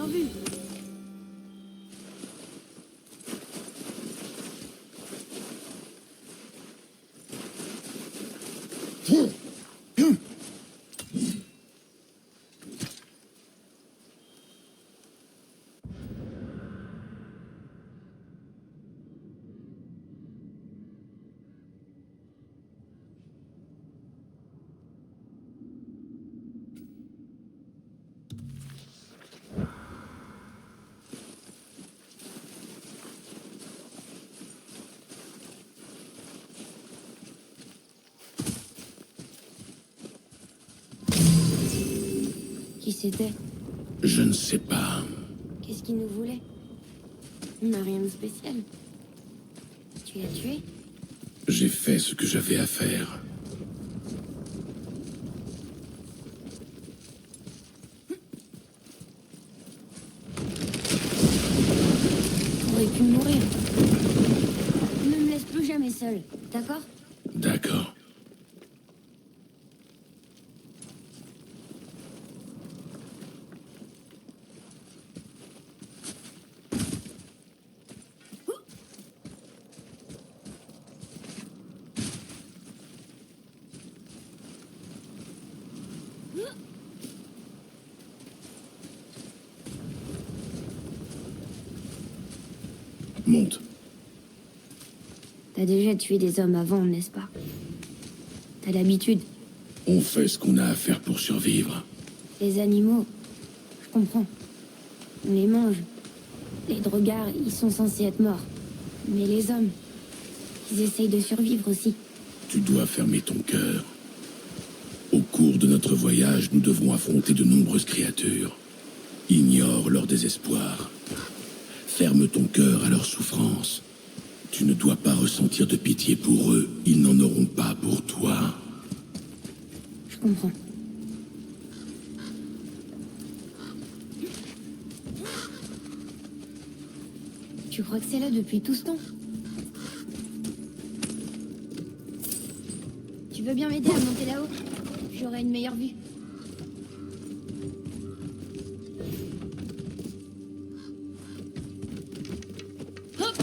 bien vu. Qui c'était? Je ne sais pas. Qu'est-ce qu'il nous voulait? On n'a rien de spécial. Tu l'as tué? J'ai fait ce que j'avais à faire. T'aurais pu mourir. Ne me laisse plus jamais seul, d'accord? D'accord. Monte. T'as déjà tué des hommes avant, n'est-ce pas? T'as l'habitude. On fait ce qu'on a à faire pour survivre. Les animaux, je comprends. On les mange. Les drogards, ils sont censés être morts. Mais les hommes, ils essayent de survivre aussi. Tu dois fermer ton cœur. Au cours de notre voyage, nous devrons affronter de nombreuses créatures. Ignore leur désespoir. Ferme ton cœur à leur souffrance. Tu ne dois pas ressentir de pitié pour eux. Ils n'en auront pas pour toi. Je comprends. Tu crois que c'est là depuis tout ce temps? Tu veux bien m'aider à monter là-haut? J'aurai une meilleure vue. Hop!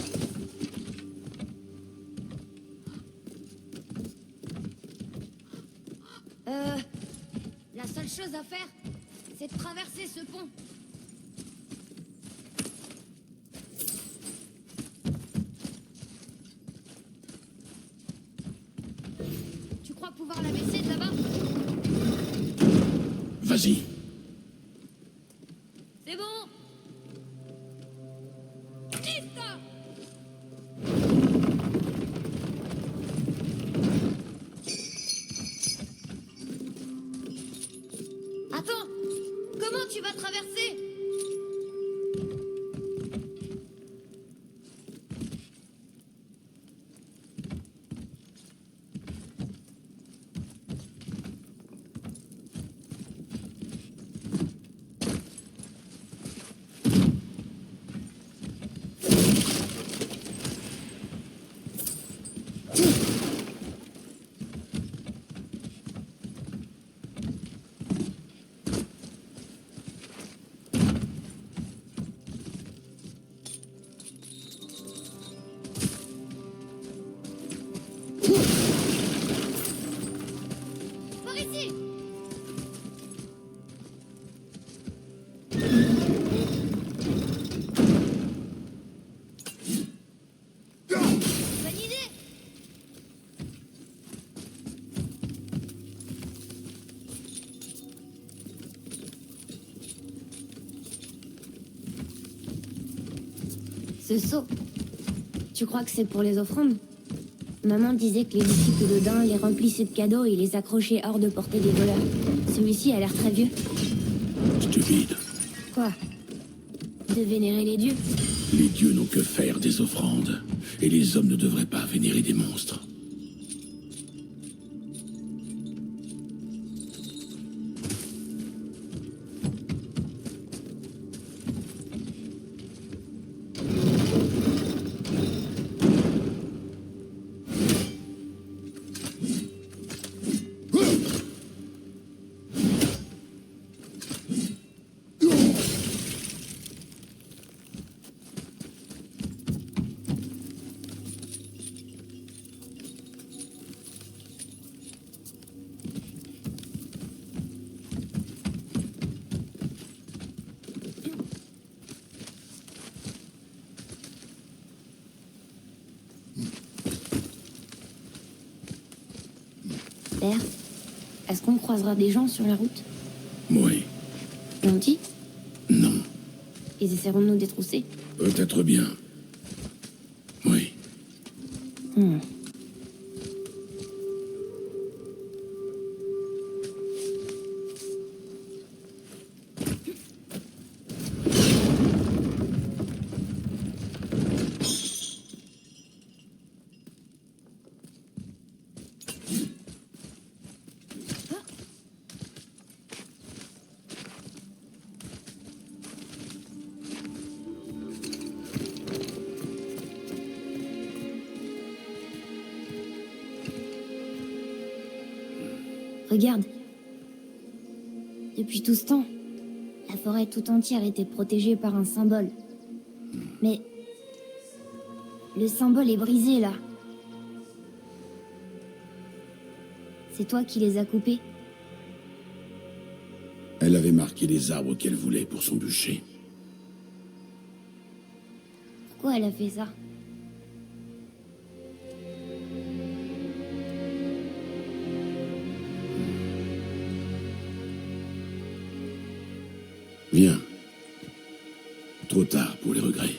La seule chose à faire, c'est de traverser ce pont. Tu crois pouvoir la baisser de là-bas? Vas-y. C'est bon! Lista! Attends! Comment tu vas traverser? Par ici! Bonne idée! Ce seau, tu crois que c'est pour les offrandes? Maman disait que les disciples d'Odin les remplissaient de cadeaux et les accrochaient hors de portée des voleurs. Celui-ci a l'air très vieux. Stupide. Quoi? De vénérer les dieux? Les dieux n'ont que faire des offrandes. Et les hommes ne devraient pas vénérer des monstres. Père, est-ce qu'on croisera des gens sur la route? Oui. Gentils? Non. Ils essaieront de nous détrousser? Peut-être bien. Oui. Hmm. Regarde. Depuis tout ce temps, la forêt tout entière était protégée par un symbole. Mais... le symbole est brisé, là. C'est toi qui les as coupés? Elle avait marqué les arbres qu'elle voulait pour son bûcher. Pourquoi elle a fait ça? Viens. Trop tard pour les regrets.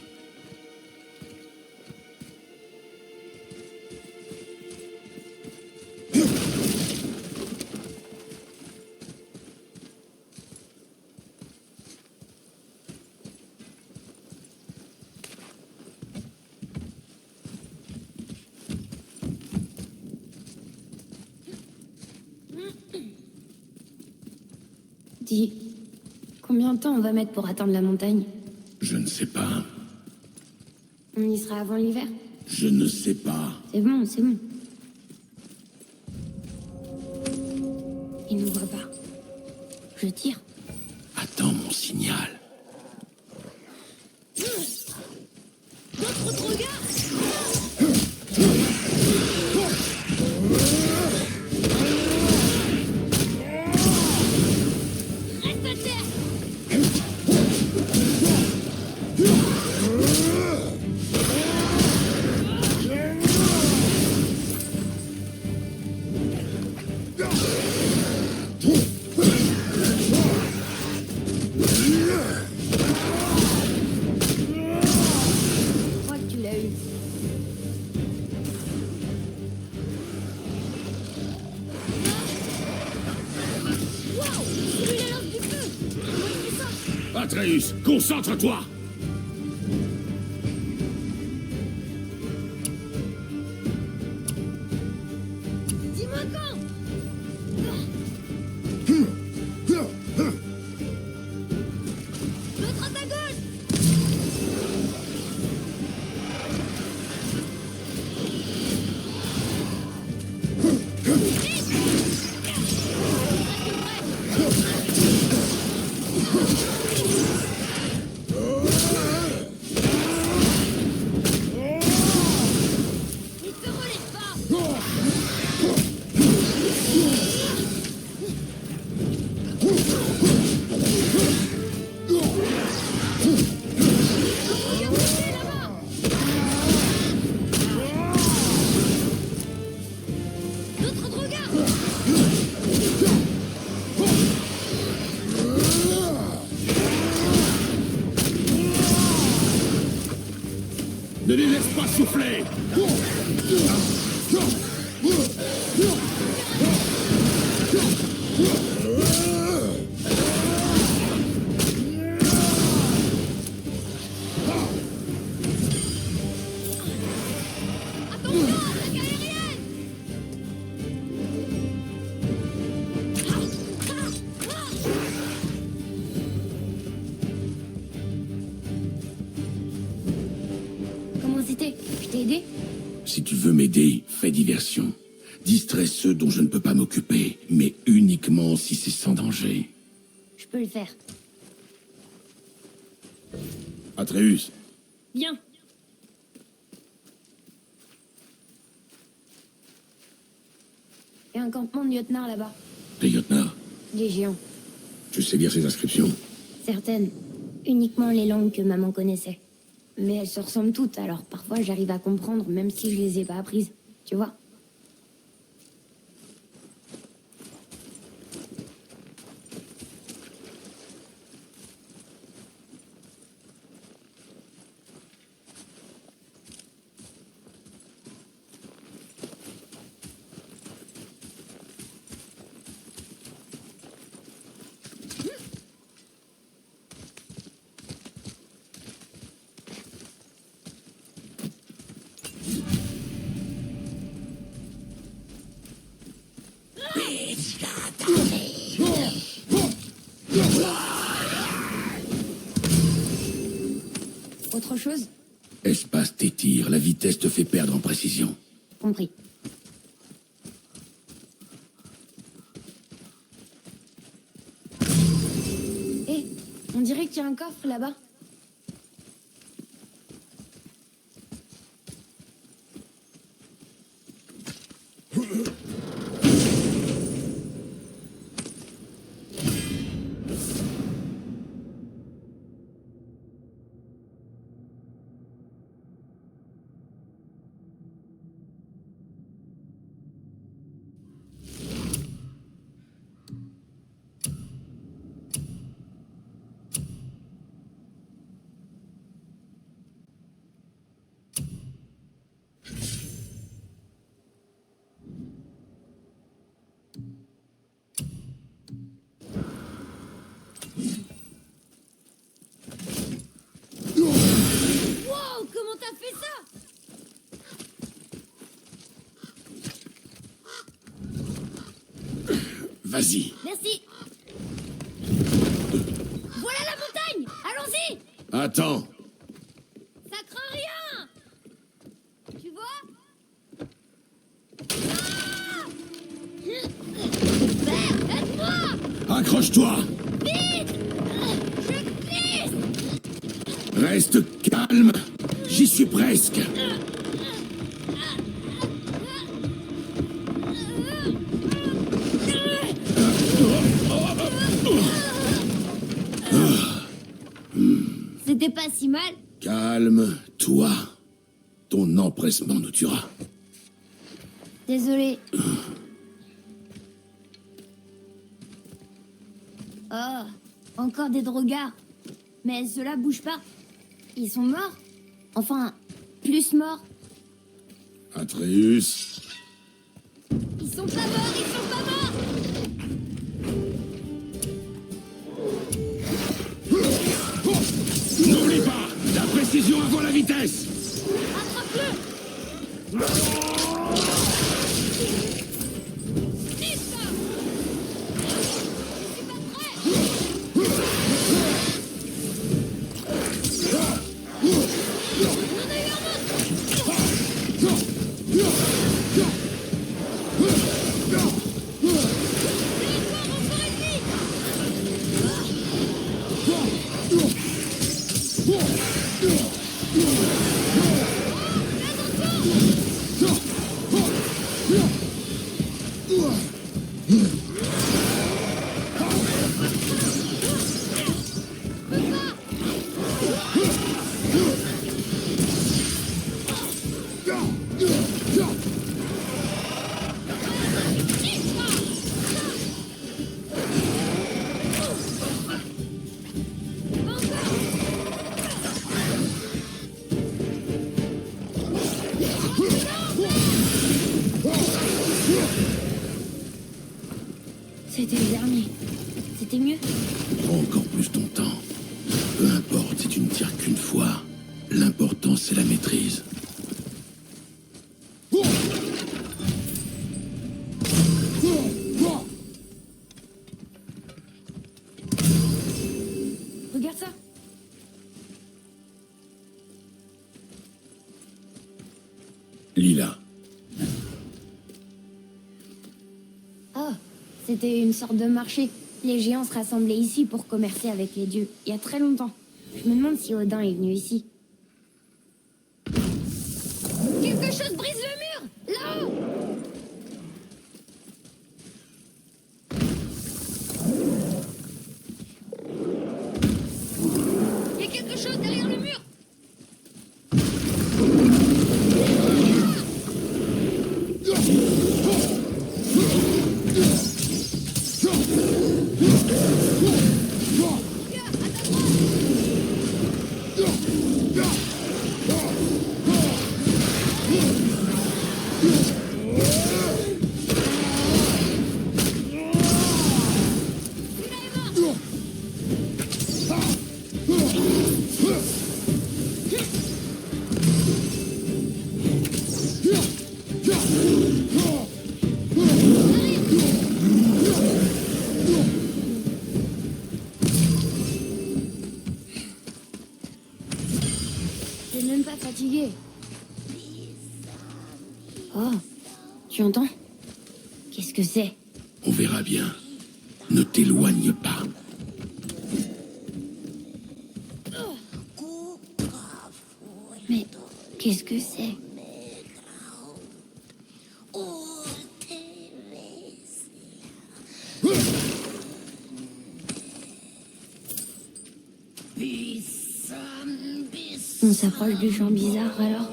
Dis, combien de temps on va mettre pour atteindre la montagne? Je ne sais pas. On y sera avant l'hiver? Je ne sais pas. C'est bon, c'est bon. Il nous voit pas. Je tire. Attends mon signal. D'autres regards! Reste à terre! Je crois que tu l'as eu. Waouh! Celui-là lance du feu! Comment il fait ça? Atreus, concentre-toi! Dis-moi quand! L'autre à ta gauche! Il te relève pas! Regardez là-bas! L'autre te regarde! Ne les laisse pas souffler! Attention, attaque aérienne! Comment c'était? Je t'ai aidé? Si tu veux m'aider, fais diversion. Distrais ceux dont je ne peux pas m'occuper, mais uniquement si c'est sans danger. Je peux le faire. Atreus, Viens. Il y a un campement de lieutenant là-bas. les lieutenants, Des géants. tu sais lire ces inscriptions? Certaines. Uniquement les langues que maman connaissait. Mais elles se ressemblent toutes, alors parfois j'arrive à comprendre même si je les ai pas apprises. Tu vois? Autre chose? Espace tes tirs, la vitesse te fait perdre en précision. Compris. Hé, on dirait qu'il y a un coffre là-bas. Wow, comment t'as fait ça? Vas-y. Merci. Voilà la montagne. Allons-y. Attends. Ça craint rien. Tu vois? Père, aide-moi. Accroche-toi. Vite. Je glisse. Reste calme. J'y suis presque. C'était pas si mal. Calme-toi. Ton empressement nous tuera. Désolé. Oh, encore des drogards. Mais ceux-là bougent pas. Ils sont morts. Enfin, plus morts. Atreus. Ils sont pas morts, ils sont pas morts. N'oublie pas, la précision avant la vitesse. Attrape-le. Vite, ça. Je suis pas prêt. On en a eu un autre. Territoire encore ennemi. C'était le dernier. C'était mieux. Prends encore plus ton temps. Peu importe si tu ne tires qu'une fois. L'important, c'est la maîtrise. Regarde ça. Lila. Oh, c'était une sorte de marché. Les géants se rassemblaient ici pour commercer avec les dieux, il y a très longtemps. Je me demande si Odin est venu ici. Quelque chose brise le mur! Là-haut! Il y a quelque chose derrière le mur! même pas fatigué. Oh, tu entends? Qu'est-ce que c'est? On verra bien. Ne t'éloigne pas. Mais qu'est-ce que c'est? On s'approche du champ bizarre alors?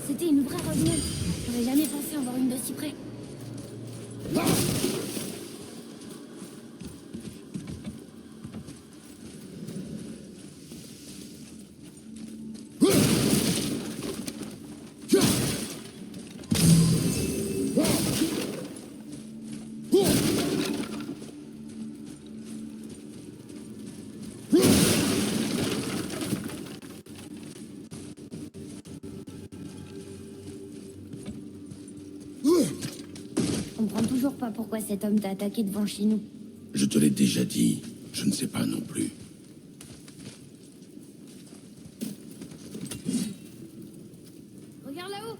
C'était une vraie revenue. J'aurais jamais pensé en voir une de si près. Je comprends toujours pas pourquoi cet homme t'a attaqué devant chez nous. Je te l'ai déjà dit. Je ne sais pas non plus. Regarde là-haut!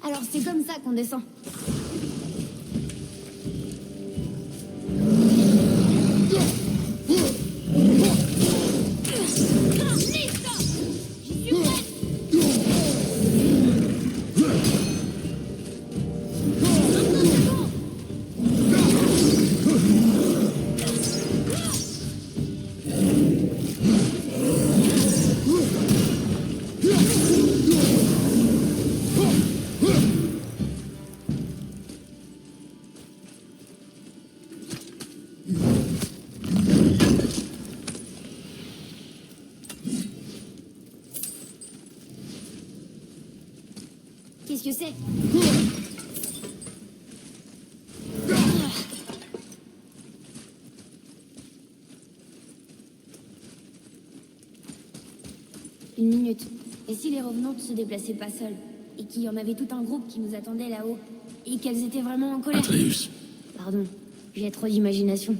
Alors c'est comme ça qu'on descend. Qu'est-ce que c'est? Une minute. Et si les revenantes se déplaçaient pas seules? Et qu'il y en avait tout un groupe qui nous attendait là-haut? Et qu'elles étaient vraiment en colère? Atreus, Pardon, j'ai trop d'imagination.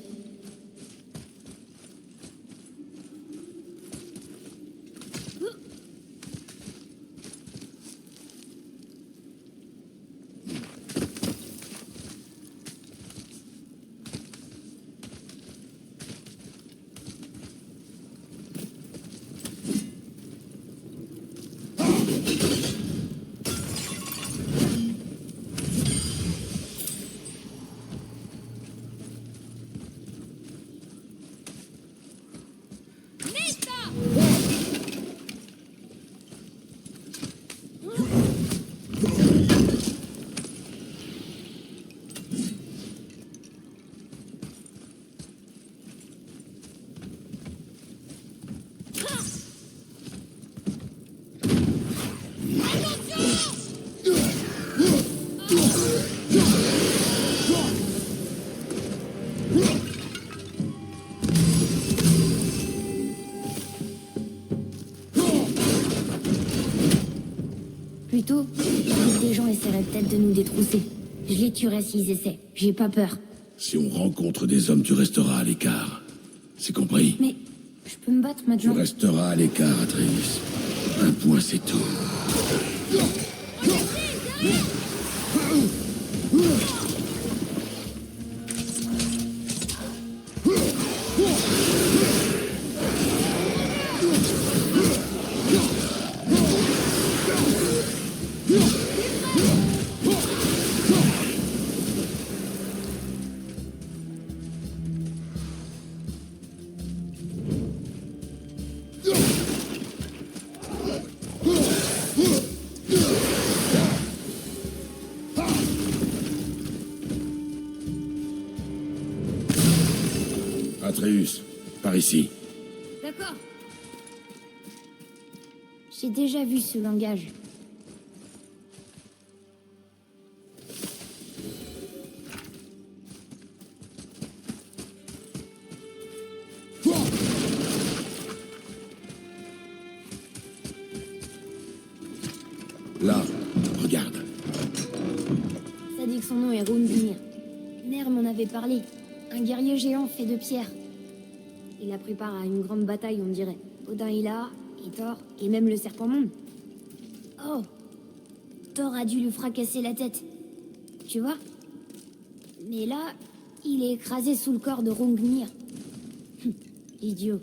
Plutôt, des gens essaieraient peut-être de nous détrousser. Je les tuerais s'ils essaient. J'ai pas peur. si on rencontre des hommes, tu resteras à l'écart. C'est compris? Mais je peux me battre Tu maintenant. resteras à l'écart, Atreus. Un point, c'est tout. Atreus, par ici. D'accord. J'ai déjà vu ce langage. Là, regarde. Ça dit que son nom est Hrungnir. Ner m'en avait parlé. Un guerrier géant fait de pierre. Il a pris part à une grande bataille, on dirait. Odin est là, et Thor, et même le serpent monde. Oh! Thor a dû lui fracasser la tête. Tu vois? Mais là, il est écrasé sous le corps de Hrungnir. Idiot.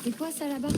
C'est quoi ça là-bas?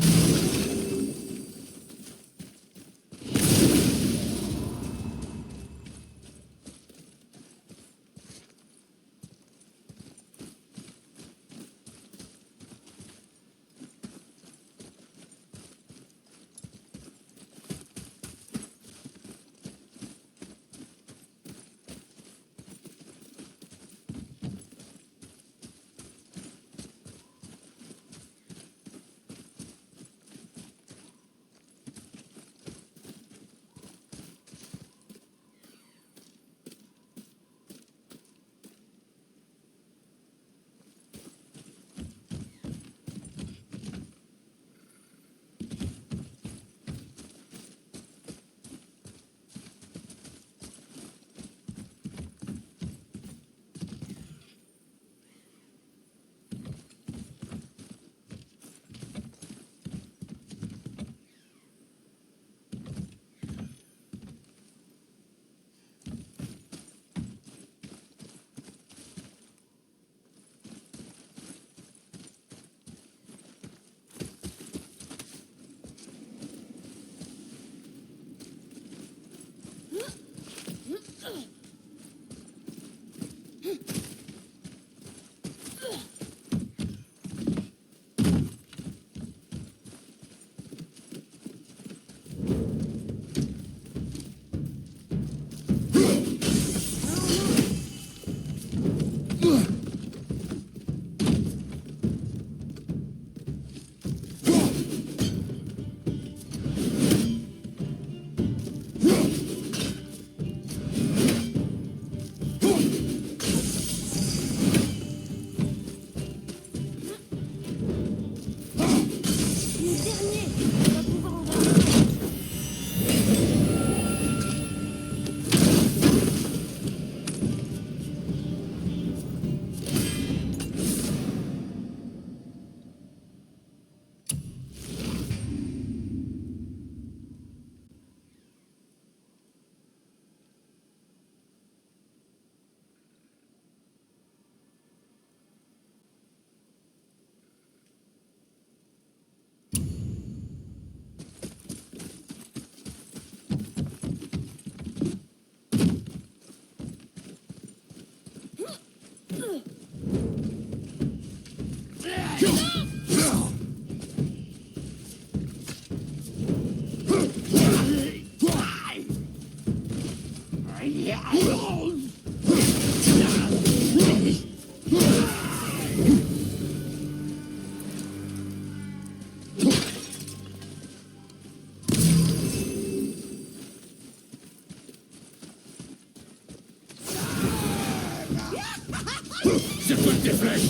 Circule tes flèches!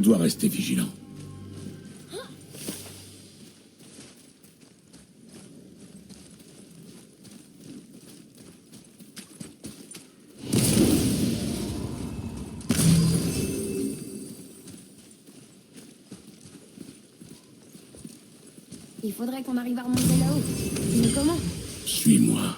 doit rester vigilant. Il faudrait qu'on arrive à remonter là-haut. Mais comment? Suis-moi.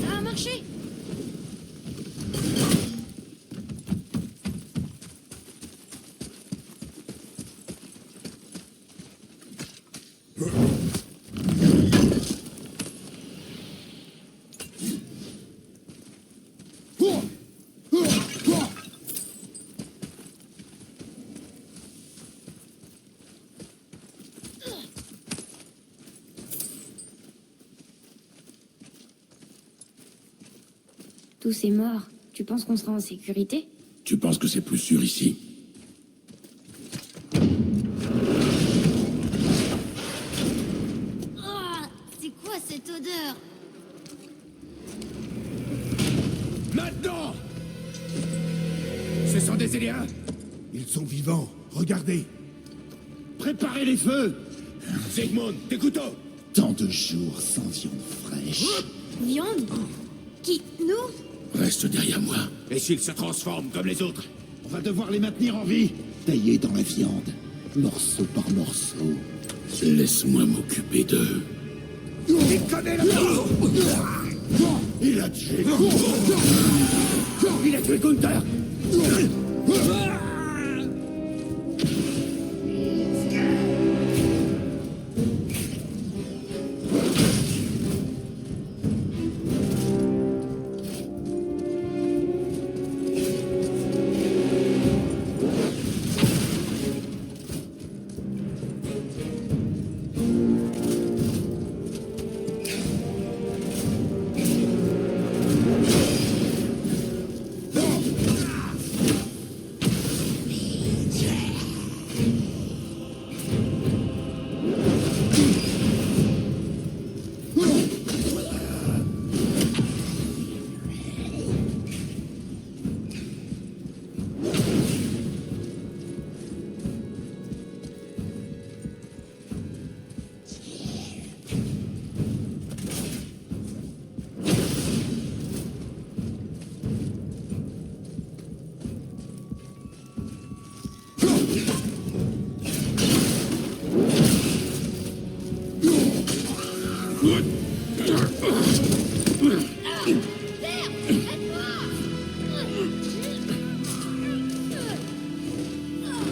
Ça a marché! Tous ces morts, tu penses qu'on sera en sécurité? Tu penses que c'est plus sûr ici? Ah, c'est quoi cette odeur? Maintenant! Ce sont des Éléens. Ils sont vivants. Regardez. Préparez les feux. Sigmund, des couteaux. Tant de jours sans viande fraîche. Viande? Qui? Nous? Reste derrière moi. Et s'ils se transforment comme les autres? On va devoir les maintenir en vie. Taillés dans la viande, morceau par morceau. Laisse-moi m'occuper d'eux. Déconnez la Il a tué. Il a tué Gunther.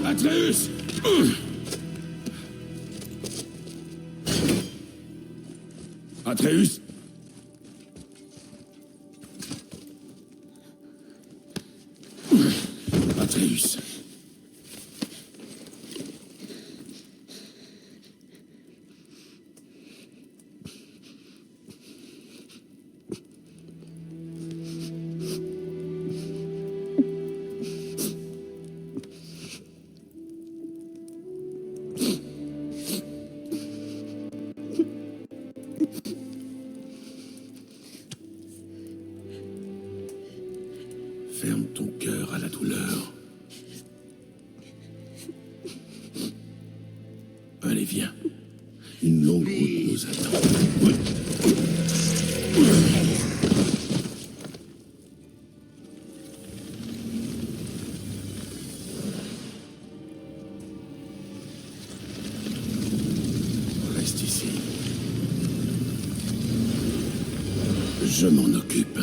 Atreus! Atreus! Atreus! Ferme ton cœur à la douleur. Allez, viens. Une longue route nous attend. Reste ici. Je m'en occupe.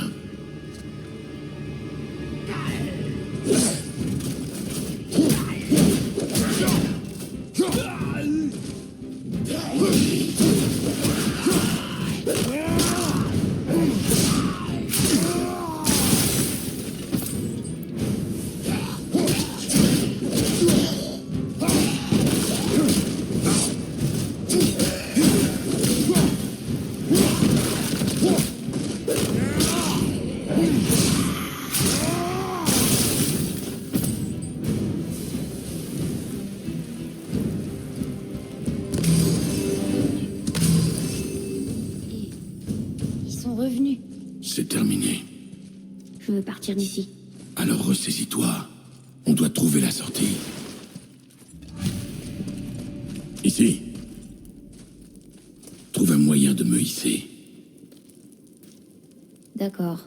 c'est terminé. Je veux partir d'ici. Alors ressaisis-toi. On doit trouver la sortie. Ici. Trouve un moyen de me hisser. D'accord.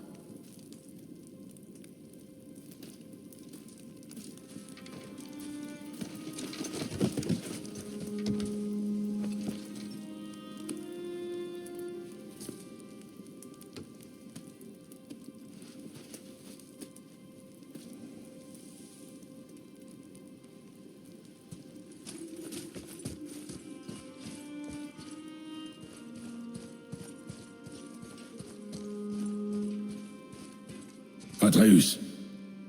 Atreus,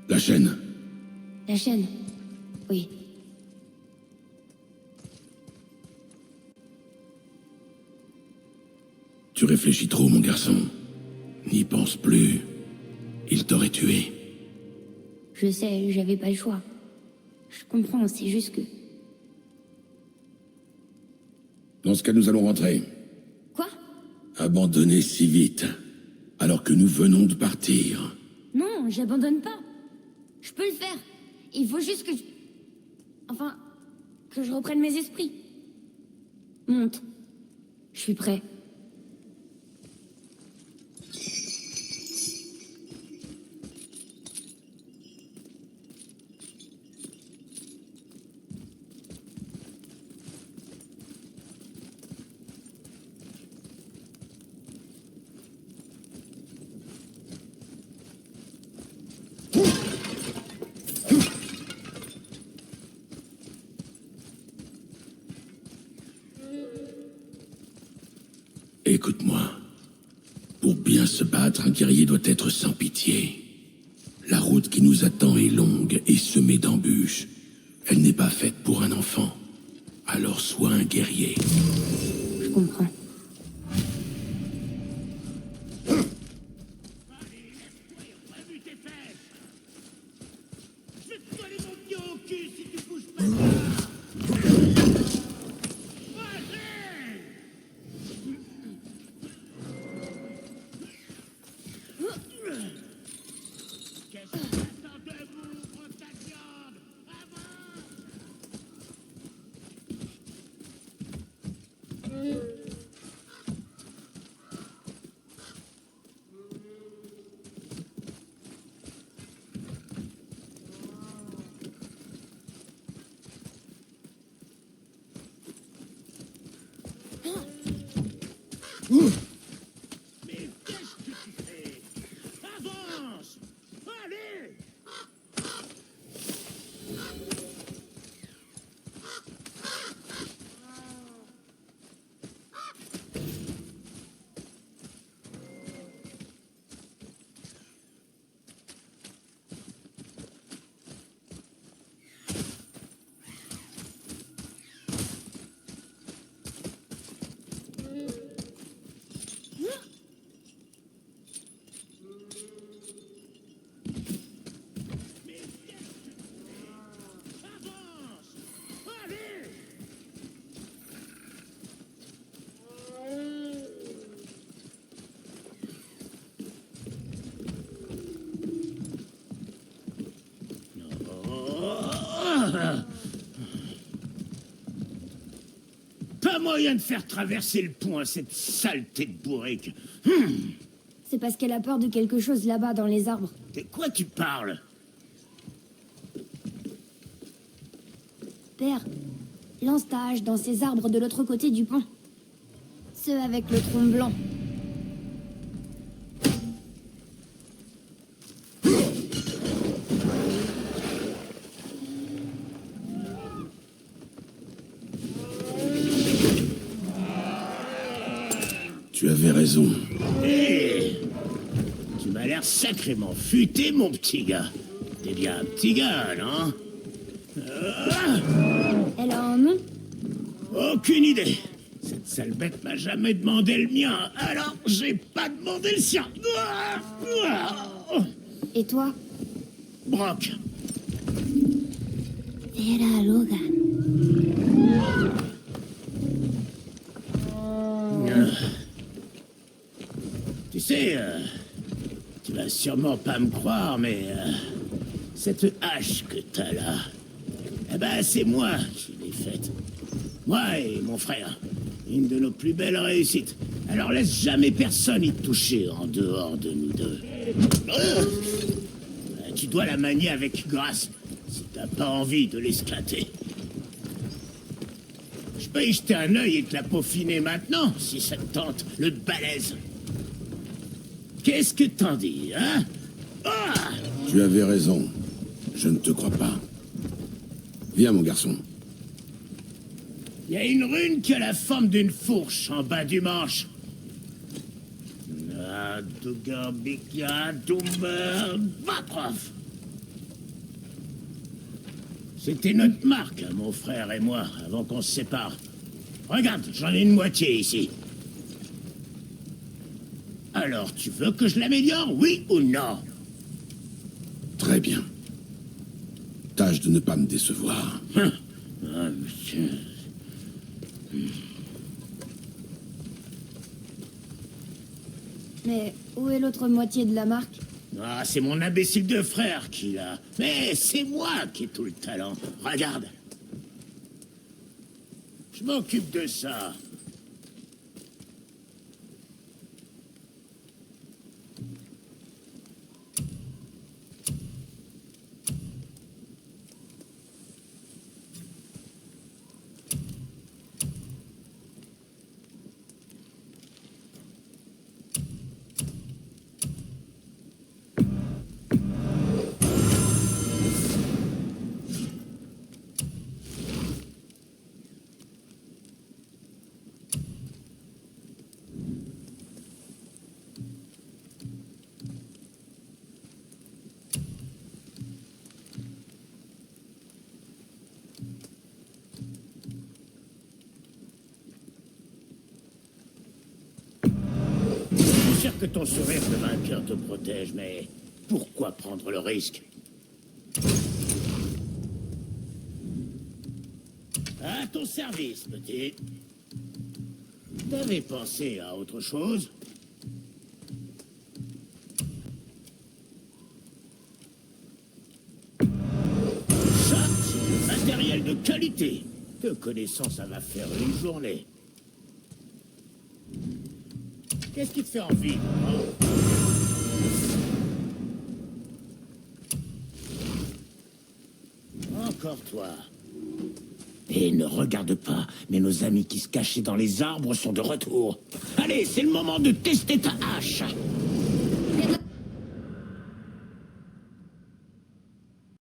la chaîne. La chaîne. Oui. Tu réfléchis trop, mon garçon. N'y pense plus. Il t'aurait tué. Je sais, j'avais pas le choix. Je comprends, c'est juste que... Dans ce cas, nous allons rentrer. Quoi? Abandonner si vite, alors que nous venons de partir. Non, j'abandonne pas. Je peux le faire. Il faut juste que je... Enfin, que je reprenne mes esprits. Monte. Je suis prêt. Écoute-moi. Pour bien se battre, un guerrier doit être sans pitié. La route qui nous attend est longue et semée d'embûches. Elle n'est pas faite pour un enfant. Alors sois un guerrier. Je comprends. Mais qu'est-ce que tu fais? Avance! Allez! Pas moyen de faire traverser le pont à cette saleté de bourrique. C'est parce qu'elle a peur de quelque chose là-bas dans les arbres. De quoi tu parles? Père, lance ta hache dans ces arbres de l'autre côté du pont. Ceux avec le tronc blanc. Tu avais raison. Hé! Tu m'as l'air sacrément futé, mon petit gars. T'es bien un petit gars, non? Elle a un nom? Aucune idée. Cette sale bête m'a jamais demandé le mien, alors j'ai pas demandé le sien. Et toi? Brock. Vera Logan. Tu sais, vas sûrement pas me croire, mais cette hache que t'as là, eh ben c'est moi qui l'ai faite. Moi et mon frère. Une de nos plus belles réussites. Alors laisse jamais personne y toucher en dehors de nous deux. Tu dois la manier avec grâce, si t'as pas envie de l'esclater. Je peux y jeter un œil et te la peaufiner maintenant, si ça te tente, le balèze. Qu'est-ce que t'en dis, hein? Ah! Tu avais raison. Je ne te crois pas. Viens, mon garçon. Il y a une rune qui a la forme d'une fourche en bas du manche. C'était notre marque, mon frère et moi, avant qu'on se sépare. Regarde, j'en ai une moitié ici. Alors, tu veux que je l'améliore, oui ou non? Très bien. Tâche de ne pas me décevoir. Ah, monsieur. Mais où est l'autre moitié de la marque? Ah, c'est mon imbécile de frère qui l'a. Mais c'est moi qui ai tout le talent. Regarde. Je m'occupe de ça. Je suis sûr que ton sourire de vainqueur te protège, mais pourquoi prendre le risque? À ton service, petit. T'avais pensé à autre chose? Ça, c'est du matériel de qualité. Te connaissant, ça va faire une journée. Qu'est-ce qui te fait envie, hein? Encore toi. Et ne regarde pas, mais nos amis qui se cachaient dans les arbres sont de retour. Allez, c'est le moment de tester ta hache.